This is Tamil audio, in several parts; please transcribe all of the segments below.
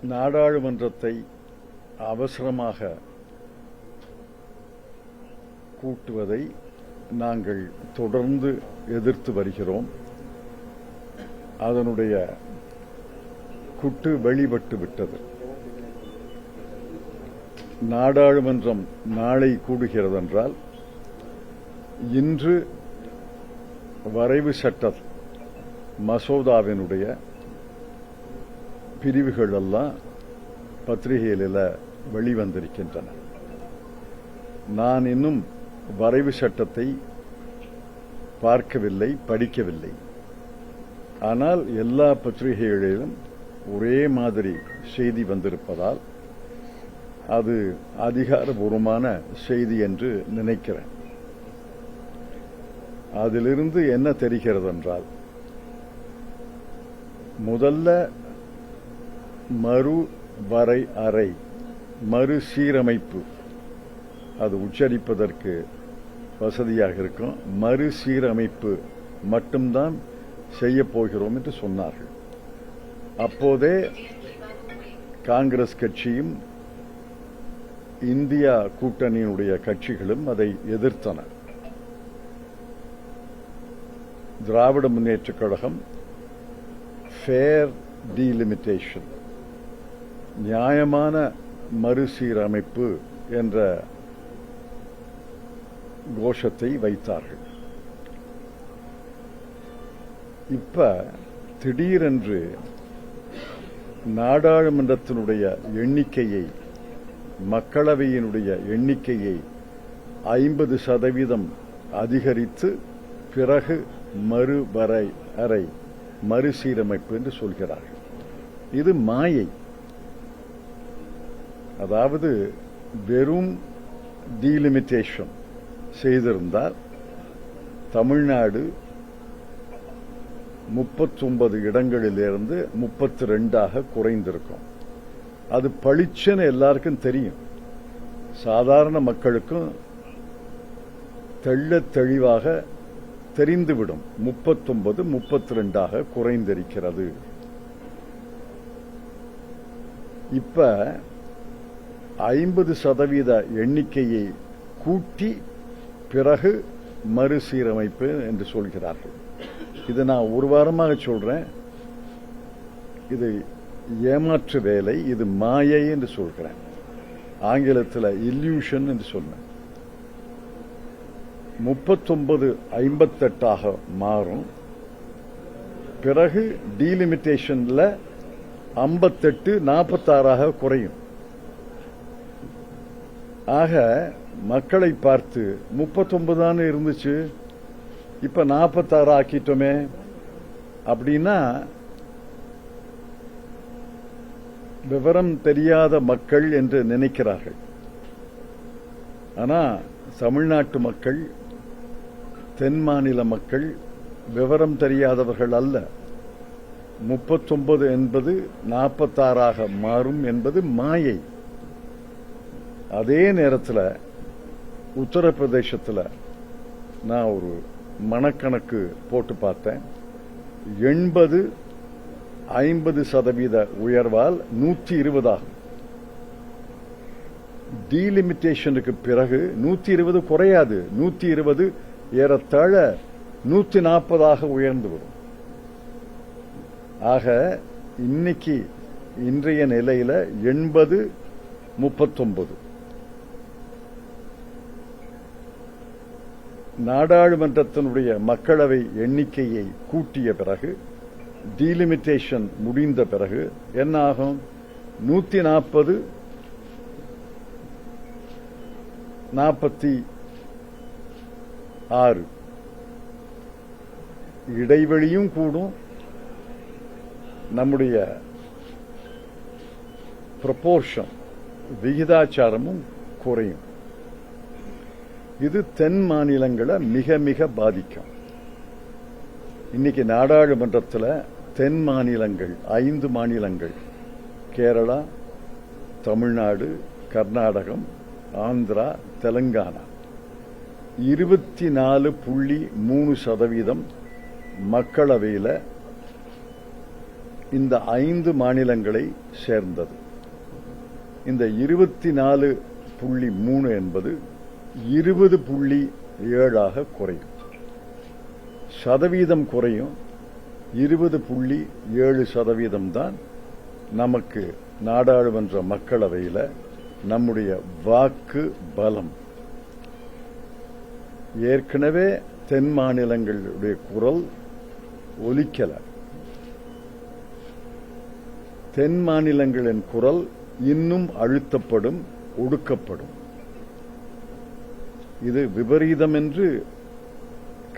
நாடாளுமன்றத்தை அவசரமாக கூட்டுவதை நாங்கள் தொடர்ந்து எதிர்த்து வருகிறோம். அதனுடைய குட்டு வெளிப்பட்டு விட்டது. நாடாளுமன்றம் நாளை கூடுகிறதென்றால் இன்று வரைவு சட்ட மசோதாவினுடைய பிரிவுகள் எல்லாம் பத்திரிகைகளில் வெளிவந்திருக்கின்றன. நான் இன்னும் வரைவு சட்டத்தை பார்க்கவில்லை, படிக்கவில்லை. ஆனால் எல்லா பத்திரிகைகளிலும் ஒரே மாதிரி செய்தி வந்திருப்பதால் அது அதிகாரபூர்வமான செய்தி என்று நினைக்கிறேன். அதிலிருந்து என்ன தெரிகிறது என்றால், முதல்ல மறுசீரமைப்பு, அது உச்சரிப்பதற்கு வசதியாக இருக்கும். மறுசீரமைப்பு மட்டும்தான் செய்யப் போகிறோம் என்று சொன்னார்கள். அப்போதே காங்கிரஸ் கட்சியும் இந்தியா கூட்டணியினுடைய கட்சிகளும் அதை எதிர்த்தன. திராவிட முன்னேற்றக் கழகம் ஃபேர் டீலிமிட்டேஷன், நியாயமான மறுசீரமைப்பு என்ற கோஷத்தை வைத்தார்கள். இப்ப திடீரென்று நாடாளுமன்றத்தினுடைய எண்ணிக்கையை, மக்களவையினுடைய எண்ணிக்கையை 50% அதிகரித்து பிறகு மறுசீரமைப்பு என்று சொல்கிறார்கள். இது மாயை. அதாவது வெறும் டீலிமிட்டேஷன் செய்திருந்தால் தமிழ்நாடு 39 இடங்களிலிருந்து 32 குறைந்திருக்கும். அது பளிச்சென எல்லாருக்கும் தெரியும். சாதாரண மக்களுக்கும் தெள்ளத் தெளிவாக தெரிந்துவிடும். 39 32 குறைந்திருக்கிறது. இப்ப 50% எண்ணிக்கையை கூட்டி பிறகு மறுசீரமைப்பு என்று சொல்கிறார்கள். இது நான் ஒரு வாரமாக சொல்றேன். இது ஏமாற்று வேலை, இது மாயை என்று சொல்கிறேன். ஆங்கிலத்தில் இல்யூஷன் என்று சொன்னேன். 39 58 மாறும். பிறகு டீலிமிட்டேஷன்ல 58 46 குறையும். ஆக மக்களை பார்த்து 39 தானே இருந்துச்சு, இப்ப 46 ஆக்கிட்டோமே அப்படின்னா விவரம் தெரியாத மக்கள் என்று நினைக்கிறார்கள். ஆனா தமிழ்நாட்டு மக்கள், தென் மாநில மக்கள் விவரம் தெரியாதவர்கள் அல்ல. 39 என்பது 46 மாறும் என்பது மாயை. அதே நேரத்தில் உத்தரப்பிரதேசத்தில் நான் ஒரு மனக்கணக்கு போட்டு பார்த்தேன். 80 50% உயர்வால் 120 ஆகும். டீலிமிட்டேஷனுக்கு பிறகு 120 குறையாது. 120 ஏறத்தாழ 140 உயர்ந்து வரும். ஆக இன்றைய நிலையில 80 39. நாடாளுமன்றத்தினுடைய மக்களவை எண்ணிக்கையை கூட்டிய பிறகு, டீலிமிட்டேஷன் முடிந்த பிறகு என்ன ஆகும்? 140 46 இடைவெளியும் கூடும், நம்முடைய ப்ரொபோர்ஷன் விகிதாச்சாரமும் குறையும். இது தென் மாநிலங்களை மிக மிக பாதிக்கும். இன்னைக்கு நாடாளுமன்றத்தில் தென் மாநிலங்கள் 5 மாநிலங்கள், கேரளா, தமிழ்நாடு, கர்நாடகம், ஆந்திரா, தெலங்கானா 24.3% மக்களவையில் இந்த 5 மாநிலங்களை சேர்ந்தது. இந்த 24.3 என்பது 20.7 குறையும். சதவீதம் குறையும். 20.7% தான் நமக்கு நாடாளுமன்ற மக்களவையில் நம்முடைய வாக்கு பலம். ஏற்கனவே தென் மாநிலங்களுடைய குரல் ஒலிக்கல. தென் மாநிலங்களின் குரல் இன்னும் அழுத்தப்படும், ஒடுக்கப்படும். இது விபரீதம் என்று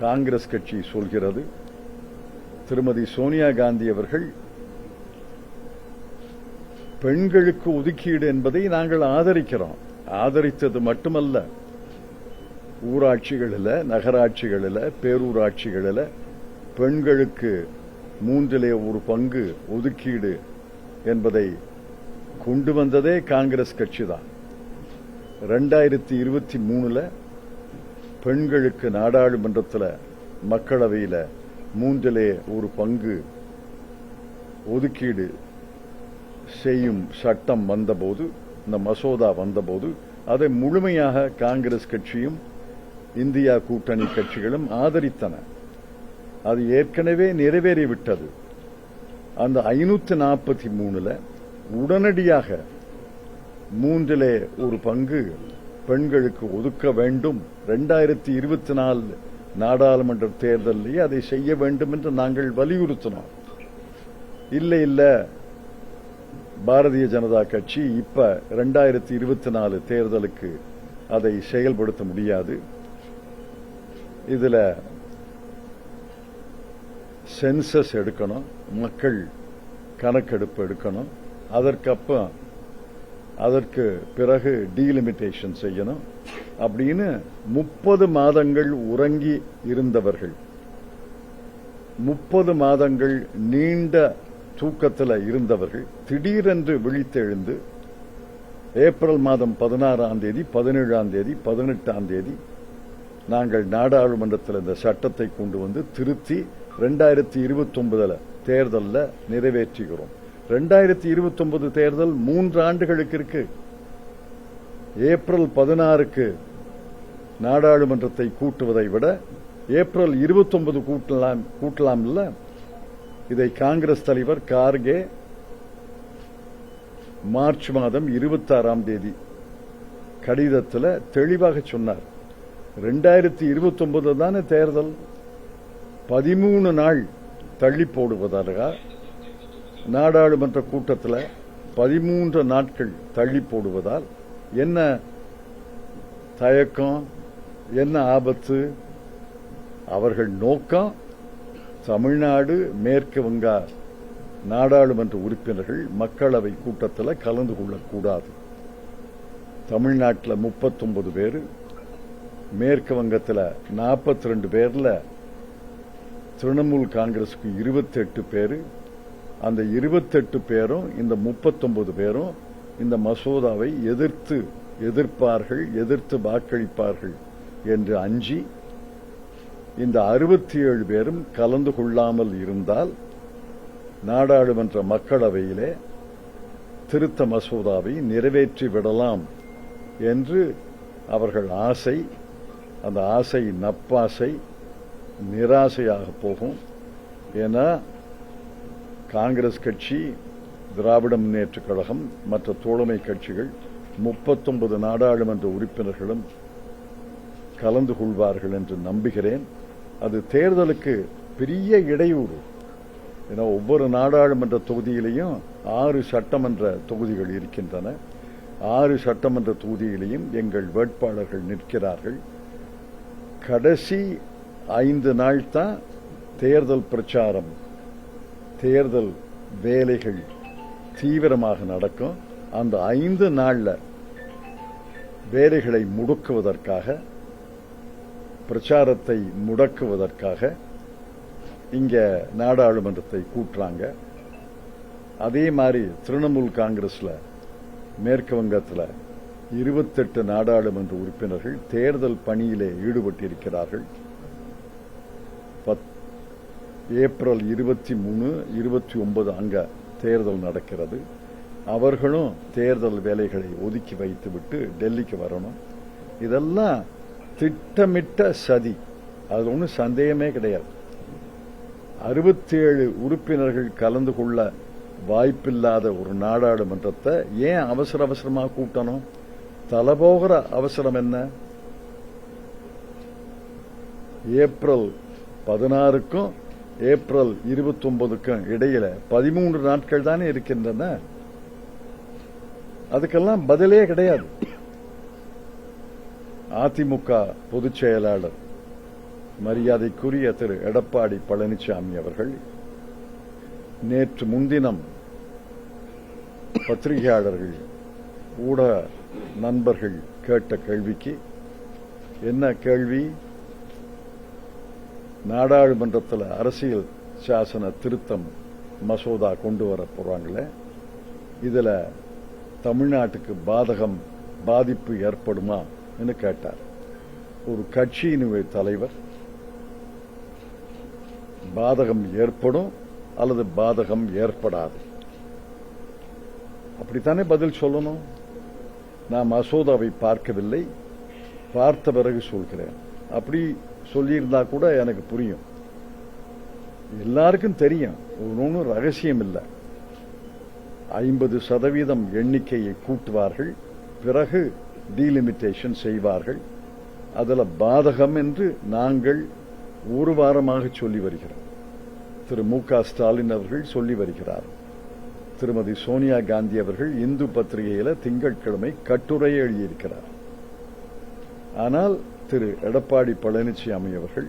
காங்கிரஸ் கட்சி சொல்கிறது. திருமதி சோனியா காந்தி அவர்கள் பெண்களுக்கு ஒதுக்கீடு என்பதை நாங்கள் ஆதரிக்கிறோம். ஆதரித்தது மட்டுமல்ல, ஊராட்சிகளில், நகராட்சிகளில், பேரூராட்சிகளில் பெண்களுக்கு 1/3 ஒதுக்கீடு என்பதை கொண்டு வந்ததே காங்கிரஸ் கட்சி தான். 2023 பெண்களுக்கு நாடாளுமன்றத்தில், மக்களவையில் 1/3 ஒதுக்கீடு செய்யும் சட்டம் வந்தபோது, இந்த மசோதா வந்தபோது அதை முழுமையாக காங்கிரஸ் கட்சியும் இந்தியா கூட்டணி கட்சிகளும் ஆதரித்தன. அது ஏற்கனவே நிறைவேறிவிட்டது. அந்த 543 உடனடியாக 1/3 பெண்களுக்கு ஒதுக்க வேண்டும். 2024 நாடாளுமன்ற தேர்தலிலேயே அதை செய்ய வேண்டும் என்று நாங்கள் வலியுறுத்தினோம். இல்ல பாரதிய ஜனதா கட்சி இப்ப 2024 தேர்தலுக்கு அதை செயல்படுத்த முடியாது. இதுல சென்சஸ் எடுக்கணும், மக்கள் கணக்கெடுப்பு எடுக்கணும், அதற்கு பிறகு டீலிமிட்டேஷன் செய்யணும் அப்படின்னு 30 மாதங்கள் உறங்கி இருந்தவர்கள், 30 மாதங்கள் நீண்ட தூக்கத்தில் இருந்தவர்கள் திடீரென்று விழித்தெழுந்து ஏப்ரல் மாதம் 16ஆம் தேதி, 17ஆம் தேதி, 18ஆம் தேதி நாங்கள் நாடாளுமன்றத்தில் இந்த சட்டத்தை கொண்டு வந்து திருத்தி 2029 தேர்தலில் நிறைவேற்றுகிறோம். 2029 தேர்தல் 3 ஆண்டுகளுக்கு இருக்கு. ஏப்ரல் 16க்கு நாடாளுமன்றத்தை கூட்டுவதை விட ஏப்ரல் 29 கூட்டலாம் இல்ல. இதை காங்கிரஸ் தலைவர் கார்கே மார்ச் மாதம் 26ஆம் தேதி கடிதத்தில் தெளிவாக சொன்னார். 2029 தானே தேர்தல், 13 நாள் தள்ளி போடுவதாக நாடாளுமன்ற கூட்டத்தில் 13 நாட்கள் தள்ளி போடுவதால் என்ன தயக்கம், என்ன ஆபத்து? அவர்கள் நோக்கம் தமிழ்நாடு, மேற்கு வங்க நாடாளுமன்ற உறுப்பினர்கள் மக்களவை கூட்டத்தில் கலந்து கொள்ளக்கூடாது. தமிழ்நாட்டில் 39 பேர், மேற்கு வங்கத்தில் 42 பேர்ல திரிணாமுல் காங்கிரசுக்கு 28 பேர். அந்த 28 பேரும் இந்த 39 பேரும் இந்த மசோதாவை எதிர்த்து வாக்களிப்பார்கள் என்று அஞ்சி இந்த 67 பேரும் கலந்து கொள்ளாமல் இருந்தால் நாடாளுமன்ற மக்களவையிலே திருத்த மசோதாவை நிறைவேற்றி விடலாம் என்று அவர்கள் ஆசை. அந்த ஆசை நப்பாசை, நிராசையாக போகும். ஏன்னா காங்கிரஸ் கட்சி, திராவிட முன்னேற்றக் கழகம், மற்ற தோழமை கட்சிகள் 39 நாடாளுமன்ற உறுப்பினர்களும் கலந்து கொள்வார்கள் என்று நம்புகிறேன். அது தேர்தலுக்கு பெரிய இடையூறு. ஏன்னா ஒவ்வொரு நாடாளுமன்ற தொகுதியிலையும் 6 சட்டமன்ற தொகுதிகள் இருக்கின்றன. 6 சட்டமன்ற தொகுதியிலையும் எங்கள் வேட்பாளர்கள் நிற்கிறார்கள். கடைசி 5 நாள் தான் தேர்தல் பிரச்சாரம், தேர்தல் வேலைகள் தீவிரமாக நடக்கும். அந்த 5 நாள்ல வேலைகளை முடக்குவதற்காக, பிரச்சாரத்தை முடக்குவதற்காக இங்க நாடாளுமன்றத்தை கூட்டுறாங்க. அதே மாதிரி திரிணாமுல் காங்கிரஸ்ல மேற்கு வங்கத்தில் 28 நாடாளுமன்ற உறுப்பினர்கள் தேர்தல் பணியிலே ஈடுபட்டிருக்கிறார்கள். ஏப்ரல் 23, 29 அங்க தேர்தல் நடக்கிறது. அவர்களும் தேர்தல் வேலைகளை ஒதுக்கி வைத்துவிட்டு டெல்லிக்கு வரணும். இதெல்லாம் திட்டமிட்ட சதி, அது ஒன்றும் சந்தேகமே கிடையாது. 67 உறுப்பினர்கள் கலந்து கொள்ள வாய்ப்பில்லாத ஒரு நாடாளுமன்றத்தை ஏன் அவசரமா கூட்டணும்? தலபோகிற அவசரம் என்ன? ஏப்ரல் 16க்கும் ஏப்ரல் 29க்கும் இடையில 13 நாட்கள் தானே இருக்கின்றன. அதுக்கெல்லாம் பதிலே கிடையாது. அதிமுக பொதுச் செயலாளர் மரியாதைக்குரிய திரு எடப்பாடி பழனிசாமி அவர்கள் நேற்று முன்தினம் பத்திரிகையாளர்கள், ஊடக நண்பர்கள் கேட்ட கேள்விக்கு என்ன கேள்வி? நாடாளுமன்றத்தில் அரசியல் சாசன திருத்தம் மசோதா கொண்டு வர போறாங்களே, இதுல தமிழ்நாட்டுக்கு பாதிப்பு ஏற்படுமா என்று கேட்டார். ஒரு கட்சியின் தலைவர் பாதகம் ஏற்படும் அல்லது பாதகம் ஏற்படாது, அப்படித்தானே பதில் சொல்லணும். நான் மசோதாவை பார்க்கவில்லை, பார்த்த பிறகு சொல்கிறேன். அப்படி சொல்லியிருந்தா கூட எனக்கு புரியும். எல்லாருக்கும் தெரியும், ஒன்றும் ரகசியம் இல்லை. 50% எண்ணிக்கையை கூட்டுவார்கள், பிறகு டீலிமிட்டேஷன் செய்வார்கள். அதில் பாதகம் என்று நாங்கள் ஒரு வாரமாக சொல்லி வருகிறோம். திரு மு.க. ஸ்டாலின் அவர்கள் சொல்லி வருகிறார். திருமதி சோனியா காந்தி அவர்கள் இந்து பத்திரிகையில் திங்கட்கிழமை கட்டுரை எழுதியிருக்கிறார். ஆனால் திரு எடப்பாடி பழனிசாமி அவர்கள்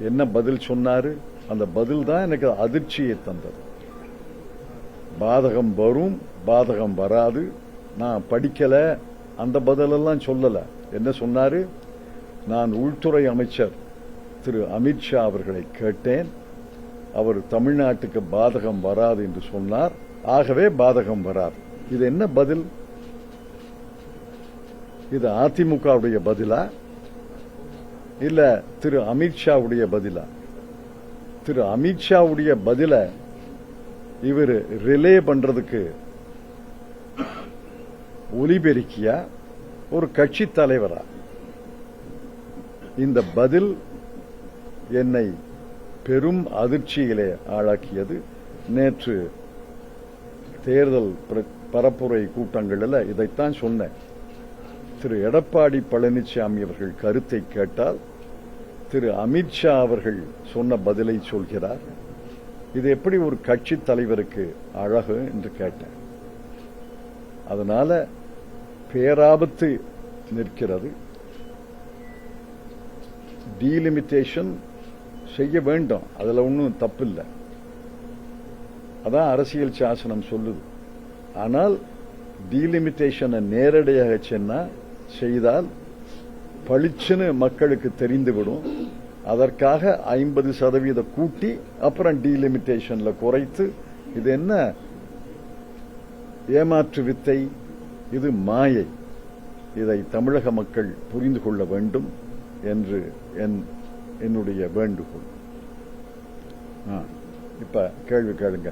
என்ன பதில் சொன்னாரு? அந்த பதில் தான் எனக்கு அதிர்ச்சியை தந்தது. பாதகம் வரும், பாதகம் வராது, நான் படிக்கல, அந்த பதிலெல்லாம் சொல்லல. என்ன சொன்னாரு? நான் உள்துறை அமைச்சர் திரு அமித்ஷா அவர்களை கேட்டேன், அவர் தமிழ்நாட்டுக்கு பாதகம் வராது என்று சொன்னார், ஆகவே பாதகம் வராது. இது என்ன பதில்? இது அதிமுகவுடைய பதிலா இல்ல திரு அமித்ஷாவுடைய பதிலா? திரு அமித்ஷாவுடைய பதில இவர் ரிலே பண்றதுக்கு ஒலிபெருக்கியா ஒரு கட்சி தலைவரா? இந்த பதில் என்னை பெரும் அதிர்ச்சியிலே ஆளாக்கியது. நேற்று தேர்தல் பரப்புரை கூட்டங்களில் இதைத்தான் சொன்னேன். திரு எடப்பாடி பழனிசாமி அவர்கள் கருத்தை கேட்டால் திரு அமித்ஷா அவர்கள் சொன்ன பதிலை சொல்கிறார். இது எப்படி ஒரு கட்சி தலைவருக்கு அழகு என்று கேட்டேன். அதனால பேராபத்து நிற்கிறது. டீலிமிட்டேஷன் செய்ய வேண்டும், அதுல ஒன்றும் தப்பில்லை, அதான் அரசியல் சாசனம் சொல்லுது. ஆனால் டீலிமிட்டேஷனை நேரடியாக செய்தால் பளிச்சுன்னு மக்களுக்கு தெரிந்துவிடும். அதற்காக 50% கூட்டி அப்புறம் டீலிமிட்டேஷன்ல குறைத்து, இது என்ன ஏமாற்று வித்தை? இது மாயை. இதை தமிழக மக்கள் புரிந்து கொள்ள வேண்டும் என்று என்னுடைய வேண்டுகோள். இப்ப கேள்வி கேளுங்க.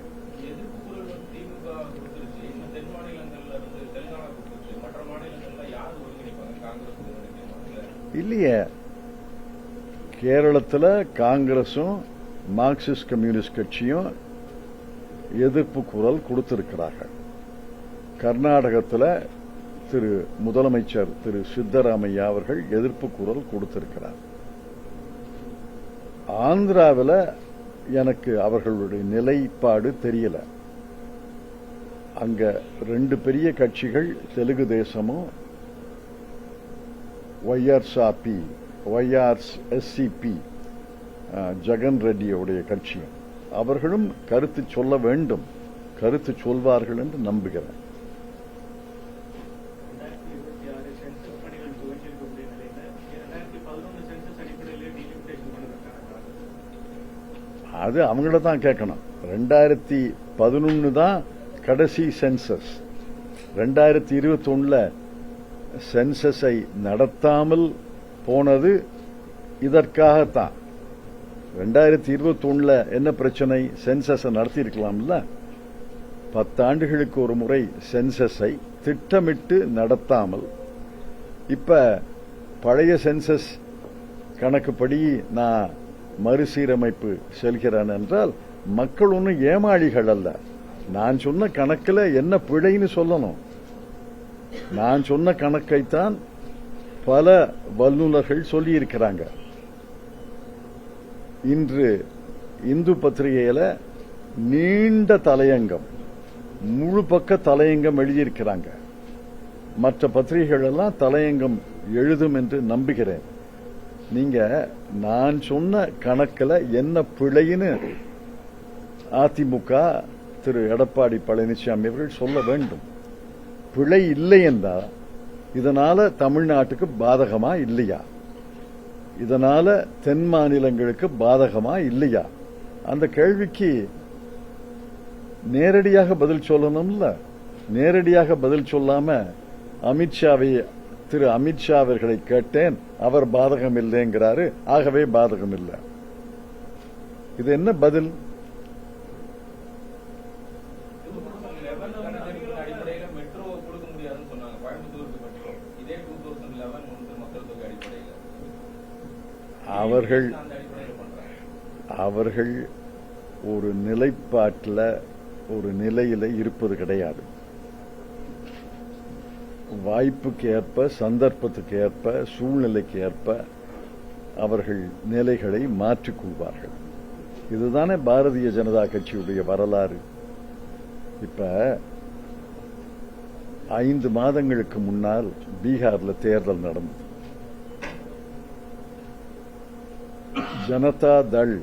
இல்லையே, கேரளத்தில் காங்கிரசும் மார்க்சிஸ்ட் கம்யூனிஸ்ட் கட்சியும் எதிர்ப்பு குரல் கொடுத்திருக்கிறார்கள். கர்நாடகத்தில் திரு முதலமைச்சர் திரு சித்தராமையா அவர்கள் எதிர்ப்பு குரல் கொடுத்திருக்கிறார். ஆந்திராவில் எனக்கு அவர்களுடைய நிலைப்பாடு தெரியல. அங்க 2 பெரிய கட்சிகள், தெலுங்கு தேசமும் YRSCP ஜெகன் ரெட்டியுடைய கட்சியும், அவர்களும் கருத்து சொல்ல வேண்டும், கருத்து சொல்வார்கள் என்று நம்புகிறேன். அது அவங்கள தான் கேட்கணும். 2011 தான் கடைசி சென்சஸ். 2021 சென்சஸை நடத்தாமல் போனது இதற்காகத்தான். 2021 என்ன பிரச்சனை? சென்சஸ் நடத்தி இருக்கலாம்ல. 10 ஆண்டுகளுக்கு ஒரு முறை சென்சஸை திட்டமிட்டு நடத்தாமல் இப்ப பழைய சென்சஸ் கணக்குப்படி நான் மறுசீரமைப்பு செல்கிறேன் என்றால் மக்கள் ஒன்றும் ஏமாளிகள் அல்ல. நான் சொன்ன கணக்கில் என்ன பிழைன்னு சொல்லணும். நான் சொன்ன கணக்கைத்தான் பல வல்லுநர்கள் சொல்லியிருக்கிறாங்க. இன்று இந்து பத்திரிகையில நீண்ட தலையங்கம், முழு பக்க தலையங்கம் எழுதியிருக்கிறாங்க. மற்ற பத்திரிகைகள் எல்லாம் தலையங்கம் எழுதும் என்று நம்புகிறேன். நீங்க நான் சொன்ன கணக்கில் என்ன பிழைன்னு அதிமுக திரு எடப்பாடி பழனிசாமி அவர்கள் சொல்ல வேண்டும். பிழை இல்லை என்றால் இதனால தமிழ்நாட்டுக்கு பாதகமா இல்லையா? இதனால தென் மாநிலங்களுக்கு பாதகமா இல்லையா? அந்த கேள்விக்கு நேரடியாக பதில் சொல்லணும்ல. நேரடியாக பதில் சொல்லாம திரு அமித்ஷா அவர்களை கேட்டேன், அவர் பாதகம் இல்லைங்கிறாரு, ஆகவே பாதகம் இல்லை. இது என்ன பதில்? அவர்கள் ஒரு நிலைப்பாட்டில் ஒரு நிலையில இருப்பது கிடையாது. வாய்ப்புக்கு ஏற்ப, சந்தர்ப்பத்துக்கு ஏற்ப, சூழ்நிலைக்கு ஏற்ப அவர்கள் நிலைகளை மாற்றிக்கொள்வார்கள். இதுதானே பாரதிய ஜனதா கட்சியுடைய வரலாறு. இப்ப 5 மாதங்களுக்கு முன்னால் பீகார்ல தேர்தல் நடந்தது. ஜனதா தள்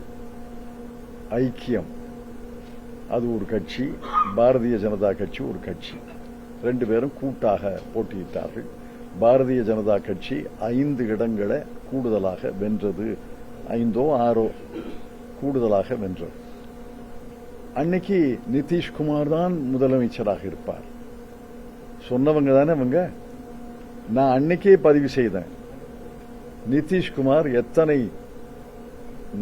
ஐக்கியம் அது ஒரு கட்சி, பாரதிய ஜனதா கட்சி ஒரு கட்சி. 2 பேரும் கூட்டாக போட்டியிட்டார்கள். பாரதிய ஜனதா கட்சி 5 இடங்களை கூடுதலாக வென்றது. 5ஓ 6ஓ கூடுதலாக வென்றது. அன்னைக்கு நிதிஷ்குமார் தான் முதலமைச்சராக இருப்பார் சொன்னவங்க தானே அவங்க. நான் அன்னைக்கே பதிவு செய்தேன், நிதிஷ்குமார் எத்தனை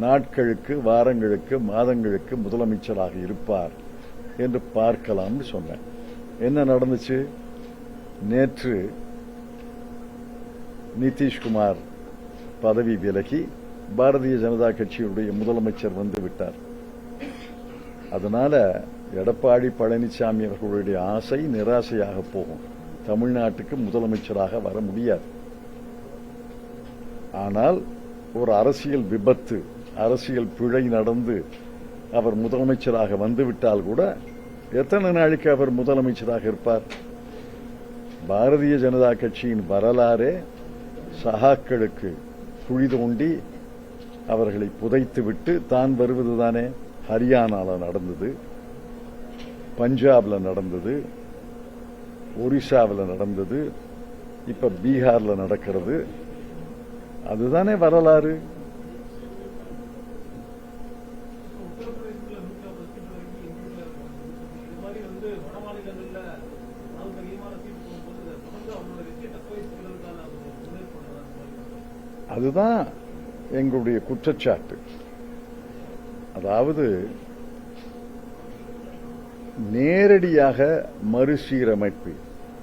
நாட்களுக்கு, வாரங்களுக்கு, மாதங்களுக்கு முதலமைச்சராக இருப்பார் என்று பார்க்கலாம்னு சொன்னேன். என்ன நடந்துச்சு? நேற்று நிதிஷ்குமார் பதவி விலகி பாரதிய ஜனதா கட்சியுடைய முதலமைச்சர் வந்து விட்டார். அதனால எடப்பாடி பழனிசாமி அவர்களுடைய ஆசை நிராசையாக போகும். தமிழ்நாட்டுக்கு முதலமைச்சராக வர முடியாது. ஆனால் ஒரு அரசியல் விபத்து, அரசியல் பிழை நடந்து அவர் முதலமைச்சராக வந்துவிட்டால் கூட எத்தனை நாளைக்கு அவர் முதலமைச்சராக இருப்பார்? பாரதிய ஜனதா கட்சியின் வரலாறே சகாக்களுக்கு குழி தோண்டி அவர்களை புதைத்துவிட்டு தான் வருவதுதானே. ஹரியானால நடந்தது, பஞ்சாப்ல நடந்தது, ஒரிசாவில் நடந்தது, இப்ப பீகார்ல நடக்கிறது. அதுதானே வரலாறு. அதுதான் எங்களுடைய குற்றச்சாட்டு. அதாவது நேரடியாக மறுசீரமைப்பு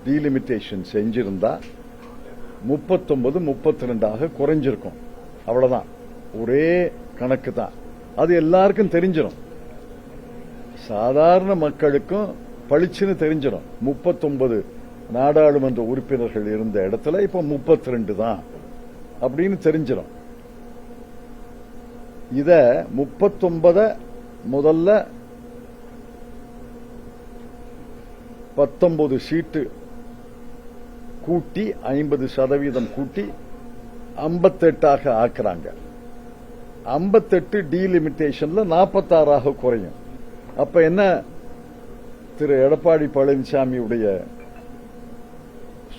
டீலிமிட்டேஷன் செஞ்சிருந்தா 39, 32 குறைஞ்சிருக்கும். அவ்வளவுதான், ஒரே கணக்கு தான். அது எல்லாருக்கும் தெரிஞ்சிடும். சாதாரண மக்களுக்கும் பளிச்சுன்னு தெரிஞ்சிடும். 39 நாடாளுமன்ற உறுப்பினர்கள் இருந்த இடத்துல இப்ப 32 தான் அப்படின்னு தெரிஞ்சிடும். இத 39 முதல்ல 19 சீட்டு கூட்டி 50% கூட்டி 58 ஆக்குறாங்க. 58 டீலிமிட்டேஷன்ல 46 குறையும். அப்ப என்ன திரு எடப்பாடி பழனிசாமியுடைய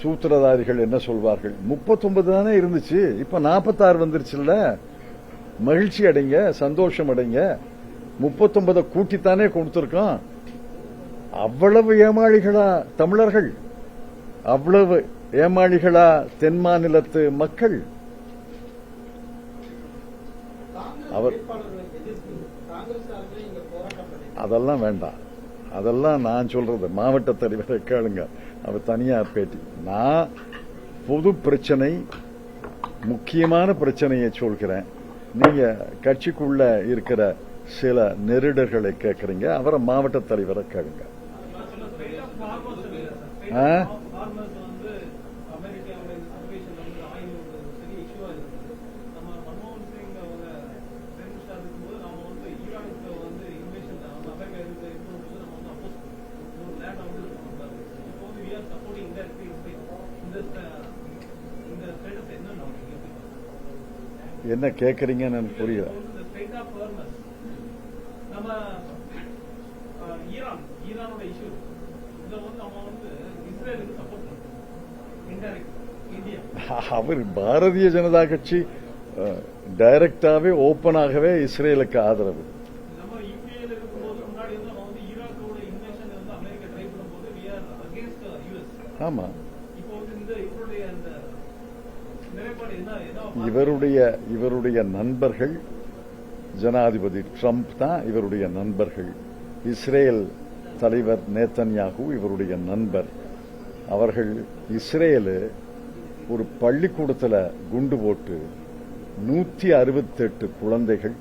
சூத்திரதாரிகள் என்ன சொல்வார்கள்? 39 தானே இருந்துச்சு, இப்ப 46 வந்துருச்சுல்ல, மகிழ்ச்சி அடைங்க, சந்தோஷம் அடைங்க, 39 கூட்டித்தானே கொடுத்திருக்கோம். அவ்வளவு ஏமாளிகளா தமிழர்கள்? அவ்வளவு ஏமாளிகளா தென் மாநிலத்து மக்கள்? அவர் அதெல்லாம் வேண்டாம். அதெல்லாம் நான் சொல்றது மாவட்ட தலைவரை கேளுங்க, அவர் தனியா பேட்டி. நான் பொது பிரச்சனை, முக்கியமான பிரச்சனையை சொல்கிறேன். நீங்க கட்சிக்குள்ள இருக்கிற சில நெருடர்களை கேட்கறீங்க, அவரை மாவட்ட தலைவரை கேளுங்க. என்ன கேக்குறீங்கன்னு எனக்கு புரியல. அவர் பாரதிய ஜனதா கட்சி டைரக்டாவே ஓபனாகவே இஸ்ரேலுக்கு ஆதரவு. ஆமா, இவருடைய நண்பர்கள் ஜனாதிபதி ட்ரம்ப் தான் இவருடைய நண்பர்கள். இஸ்ரேல் தலைவர் நேத்தன்யாகு இவருடைய நண்பர். அவர்கள் இஸ்ரேலு ஒரு பள்ளிக்கூடத்தில் குண்டு போட்டு 168 குழந்தைகள்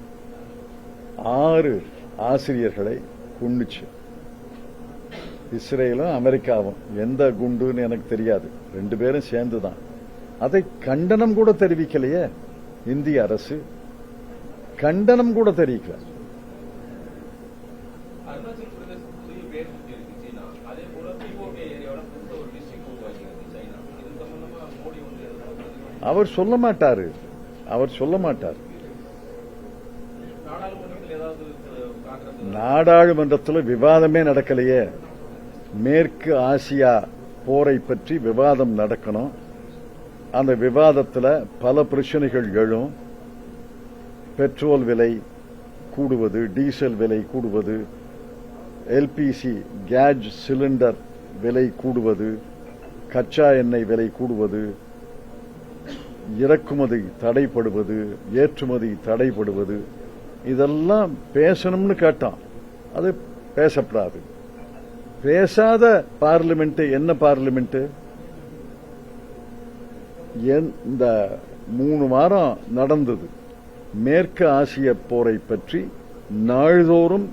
6 ஆசிரியர்களை கொன்னுச்சு. இஸ்ரேலும் அமெரிக்காவும். எந்த குண்டுன்னு எனக்கு தெரியாது, 2 பேரும் சேர்ந்துதான். அதை கண்டனம் கூட தெரிவிக்கலையே இந்திய அரசு, கண்டனம் கூட தெரிவிக்கல. அவர் சொல்ல மாட்டாரு, நாடாளுமன்றத்தில் விவாதமே நடக்கலையே. மேற்கு ஆசியா போரை பற்றி விவாதம் நடக்கணும். அந்த விவாதத்தில் பல பிரச்சனைகள் எழும். பெட்ரோல் விலை கூடுவது, டீசல் விலை கூடுவது, எல்பிசி கேஸ் சிலிண்டர் விலை கூடுவது, கச்சா எண்ணெய் விலை கூடுவது, இறக்குமதி தடைப்படுவது, ஏற்றுமதி தடைப்படுவது, இதெல்லாம் பேசணும்னு கேட்டோம். அது பேசப்படாது. பேசாத பார்லிமெண்ட் என்ன பார்லிமெண்ட்? இந்த 3 வாரம் நடந்தது. மேற்கு ஆசிய போரை பற்றி நாள்தோறும்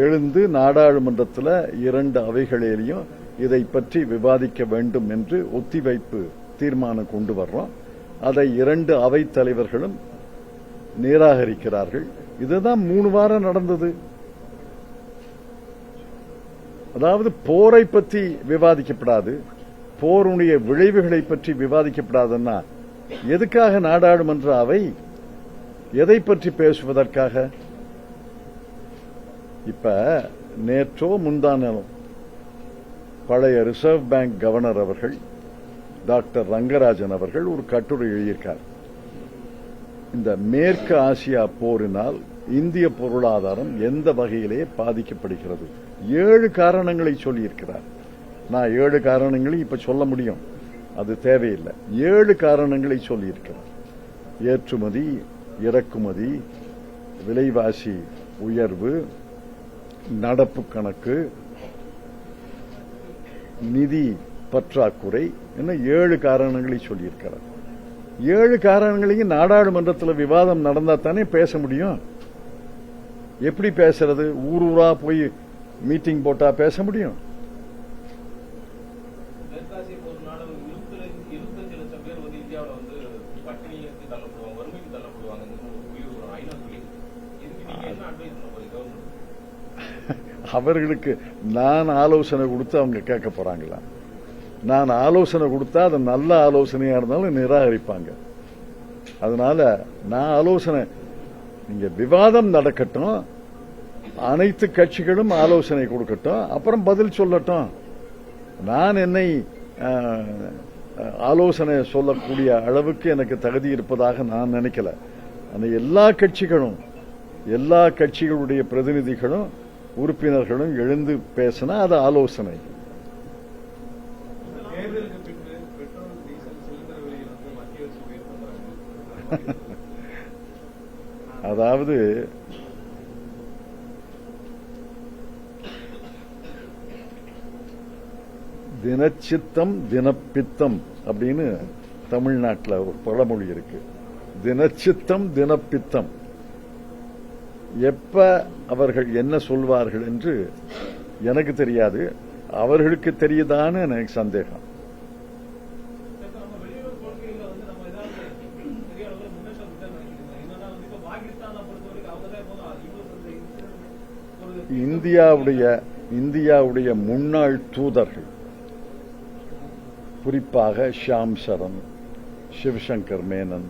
எழுந்து நாடாளுமன்றத்தில் 2 அவைகளிலேயும் இதை பற்றி விவாதிக்க வேண்டும் என்று ஒத்திவைப்பு தீர்மானம் கொண்டு வர்றோம். அதை 2 அவைத் தலைவர்களும் நிராகரிக்கிறார்கள். இதுதான் 3 வாரம் நடந்தது. அதாவது போரை பற்றி விவாதிக்கப்படாது, போருடைய விளைவுகளை பற்றி விவாதிக்கப்படாதுன்னா எதுக்காக நாடாளுமன்ற அவை? எதை பற்றி பேசுவதற்காக? இப்ப நேற்றோ முந்தானோ பழைய ரிசர்வ் பேங்க் கவர்னர் அவர்கள் டாக்டர் ரங்கராஜன் அவர்கள் ஒரு கட்டுரை எழுதியிருக்கார். இந்த மேற்கு ஆசியா போரினால் இந்திய பொருளாதாரம் எந்த வகையிலே பாதிக்கப்படுகிறது 7 காரணங்களை சொல்லியிருக்கிறார். நான் 7 காரணங்களை இப்ப சொல்ல முடியும், அது தேவையில்லை. 7 காரணங்களை சொல்லியிருக்கிறார். ஏற்றுமதி, இறக்குமதி, விலைவாசி உயர்வு, நடப்பு கணக்கு, நிதி பற்றாக்குறை, என்ன 7 காரணங்களை சொல்லியிருக்கிறார். 7 காரணங்களையும் நாடாளுமன்றத்தில் விவாதம் நடந்தா தானே பேச முடியும். எப்படி பேசுறது? ஊரா போய் மீட்டிங் போட்டா பேச முடியும்? அவர்களுக்கு நான் ஆலோசனை கொடுத்து அவங்க கேட்க போறாங்களா? நான் ஆலோசனை கொடுத்தா அது நல்ல ஆலோசனையா இருந்தாலும் நிராகரிப்பாங்க. அதனால நான் ஆலோசனை, நீங்க விவாதம் நடக்கட்டும், அனைத்து கட்சிகளும் ஆலோசனை கொடுக்கட்டும், அப்புறம் பதில் சொல்லட்டும். நான் என்னை ஆலோசனை சொல்லக்கூடிய அளவுக்கு எனக்கு தகுதி இருப்பதாக நான் நினைக்கல. ஆனால் எல்லா கட்சிகளுடைய பிரதிநிதிகளும் உறுப்பினர்களும் எழுந்து பேசினா அது ஆலோசனை. அதாவது தினச்சித்தம் தினப்பித்தம் அப்படின்னு தமிழ்நாட்டில் ஒரு பழமொழி இருக்கு. தினச்சித்தம் தினப்பித்தம். எப்ப அவர்கள் என்ன சொல்வார்கள் என்று எனக்கு தெரியாது, அவர்களுக்கு தெரியுதான்னு எனக்கு சந்தேகம். இந்தியாவுடைய முன்னாள் தூதர்கள், குறிப்பாக ஷியாம் சரண், சிவசங்கர் மேனன்,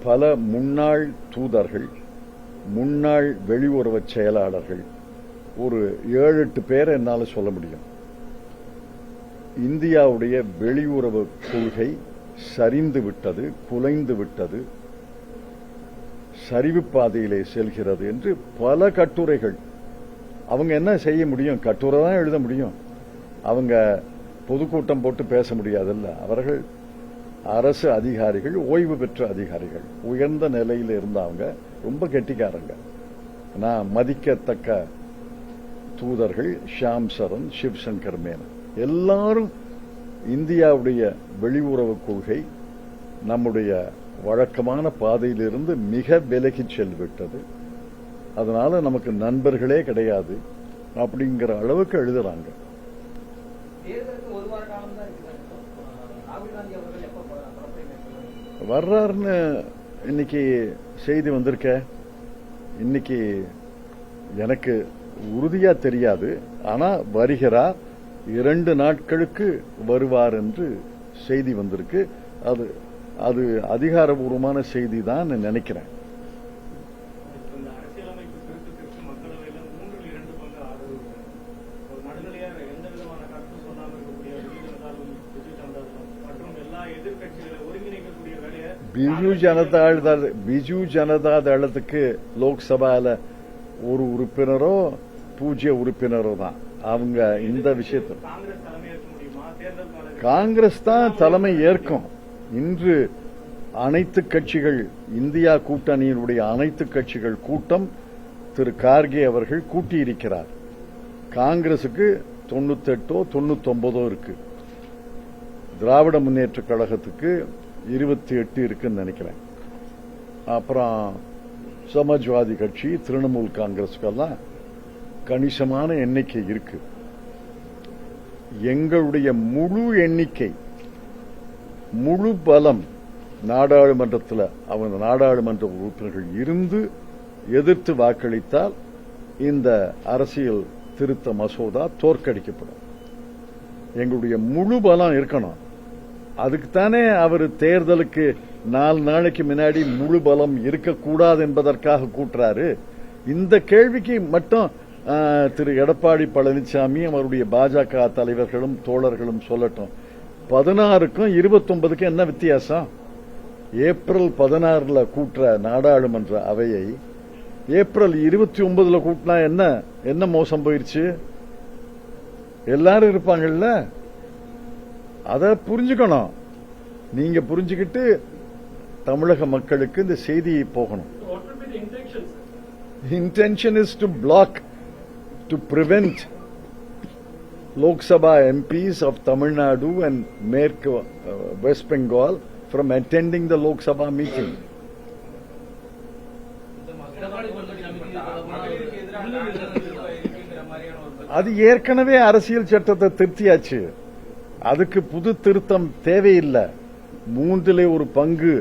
பல முன்னாள் தூதர்கள், முன்னாள் வெளியுறவு செயலாளர்கள், ஒரு 7-8 பேரை என்னால சொல்ல முடியும். இந்தியாவுடைய வெளியுறவு கொள்கை சரிந்து விட்டது, குலைந்து விட்டது, சரிவு பாதையிலே செல்கிறது என்று பல கட்டுரைகள். அவங்க என்ன செய்ய முடியும்? கட்டுரை தான் எழுத முடியும். அவங்க பொதுக்கூட்டம் போட்டு பேச முடியாதுல்ல. அவர்கள் அரசு அதிகாரிகள், ஓய்வு பெற்ற அதிகாரிகள், உயர்ந்த நிலையில் இருந்தவங்க, ரொம்ப கெட்டிக்காரங்க. நான் மதிக்கத்தக்க தூதர்கள் ஷியாம் சரண், சிவசங்கர் மேனன் எல்லாரும் இந்தியாவுடைய வெளியுறவு கொள்கை நம்முடைய வழக்கமான பாதையிலிருந்து மிக விலகிச் செல்விட்டது. அதனால நமக்கு நண்பர்களே கிடையாது அப்படிங்கிற அளவுக்கு எழுதுறாங்க. வர்றாருன்னு இன்னைக்கு செய்தி வந்திருக்க. இன்னைக்கு எனக்கு உறுதியா தெரியாது, ஆனா வருகிறார், 2 நாட்களுக்கு வருவார் என்று செய்தி வந்திருக்கு. அது அதிகாரபூர்வமான செய்தி தான் நினைக்கிறேன். பிஜு ஜனதா தளத்துக்கு லோக்சபால ஒரு உறுப்பினரோ பூஜ்ய உறுப்பினரோ தான். அவங்க இந்த விஷயத்தில் காங்கிரஸ் தான் தலைமை ஏற்கும். இன்று அனைத்து கட்சிகள், இந்தியா கூட்டணியினுடைய அனைத்து கட்சிகள் கூட்டம் திரு கார்கே அவர்கள் கூட்டியிருக்கிறார். காங்கிரசுக்கு 98 99 இருக்கு. திராவிட முன்னேற்ற கழகத்துக்கு 28 இருக்குன்னு நினைக்கிறேன். அப்புறம் சமாஜ்வாதி கட்சி, திரிணாமுல் காங்கிரஸுக்கெல்லாம் கணிசமான எண்ணிக்கை இருக்கு. எங்களுடைய முழு எண்ணிக்கை, முழு பலம் நாடாளுமன்றத்தில் அவங்க நாடாளுமன்ற உறுப்பினர்கள் இருந்து எதிர்த்து வாக்களித்தால் இந்த அரசியல் திருத்த மசோதா தோற்கடிக்கப்படும். எங்களுடைய முழு பலம் இருக்கணும். அதுக்குத்தானே அவர் தேர்தலுக்கு 4 நாளைக்கு முன்னாடி முழு பலம் இருக்கக்கூடாது என்பதற்காக கூட்டுறாரு. இந்த கேள்விக்கு மட்டும் திரு எடப்பாடி பழனிசாமி அவருடைய பாஜக தலைவர்களும் தோழர்களும் சொல்லட்டும். 16க்கும் 29க்கும் என்ன வித்தியாசம்? ஏப்ரல் 16 கூட்டுற நாடாளுமன்ற அவையை ஏப்ரல் 29 கூட்டினா என்ன மோசம் போயிருச்சு? எல்லாரும் இருப்பாங்கல்ல. அத புரிஞ்சுக்கணும். நீங்க புரிஞ்சுக்கிட்டு தமிழக மக்களுக்கு இந்த செய்தியை போகணும். Intention is to block, to prevent Lok Sabha MPs of Tamil Nadu and West Bengal from attending the Lok Sabha meeting. அது ஏற்கனவே அரசியல் சட்டத்தை திருத்தியாச்சு. அதுக்கு புது திருத்தம் தேவையில்லை. 3 ஒரு பங்கு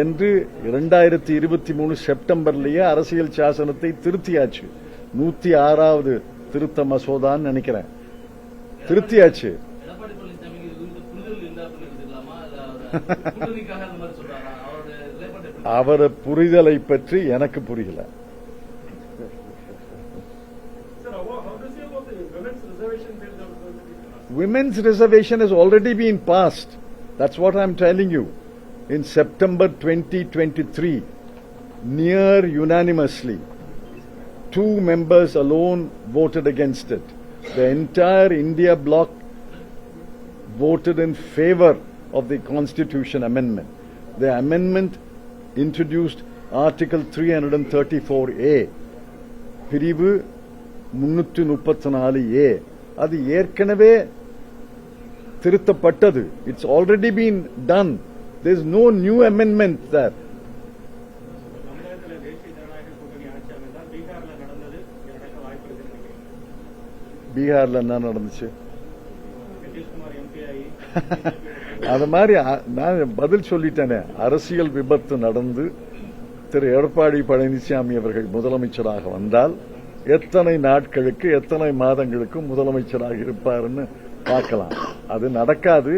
என்று 2023 செப்டம்பர்லேயே அரசியல் சாசனத்தை திருத்தியாச்சு. 106வது திருத்த மசோதான்னு நினைக்கிறேன், திருத்தியாச்சு. அவர் புரிதலை பற்றி எனக்கு புரியல. Women's reservation has already been passed. That's what I'm telling you. In September 2023, near unanimously, 2 members alone voted against it. The entire India bloc voted in favor of the Constitution amendment. The amendment introduced Article 334A, பிரிவு 334A. அது ஏற்கனவே திருத்தப்பட்டது. It's already been done. There is no new amendment there. பீகார்ல என்ன நடந்துச்சு? அது மாதிரி நான் பதில் சொல்லிட்டேனே. அரசியல் விபத்து நடந்து திரு எடப்பாடி பழனிசாமி அவர்கள் முதலமைச்சராக வந்தால் எத்தனை நாட்களுக்கு எத்தனை மாதங்களுக்கு முதலமைச்சராக இருப்பார்னு பார்க்கலாம். அது நடக்காது.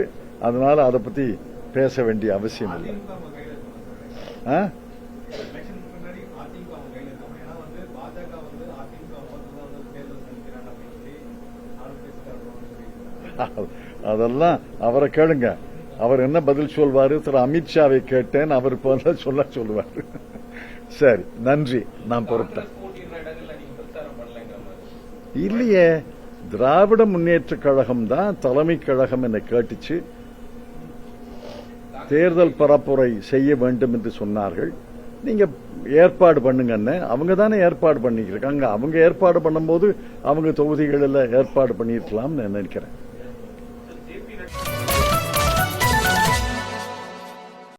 அதனால அதை பத்தி பேச வேண்டிய அவசியம் இல்லை. அதெல்லாம் அவரை கேளுங்க. அவர் என்ன பதில் சொல்வாரு? திரு அமித்ஷாவை கேட்டேன், அவர் சொல்லுவார். சரி, நன்றி. நான் பொறுத்தேன். இல்லையே, திராவிட முன்னேற்ற கழகம் தான் தலைமை கழகம் என்ன கேட்டுச்சு. தேர்தல் பரப்புரை செய்ய வேண்டும் என்று சொன்னார்கள். நீங்க ஏற்பாடு பண்ணுங்கன்னு. அவங்க தானே ஏற்பாடு பண்ணிருக்காங்க. அவங்க ஏற்பாடு பண்ணும்போது அவங்க தொகுதிகளில் ஏற்பாடு பண்ணிருக்கலாம் நினைக்கிறேன்.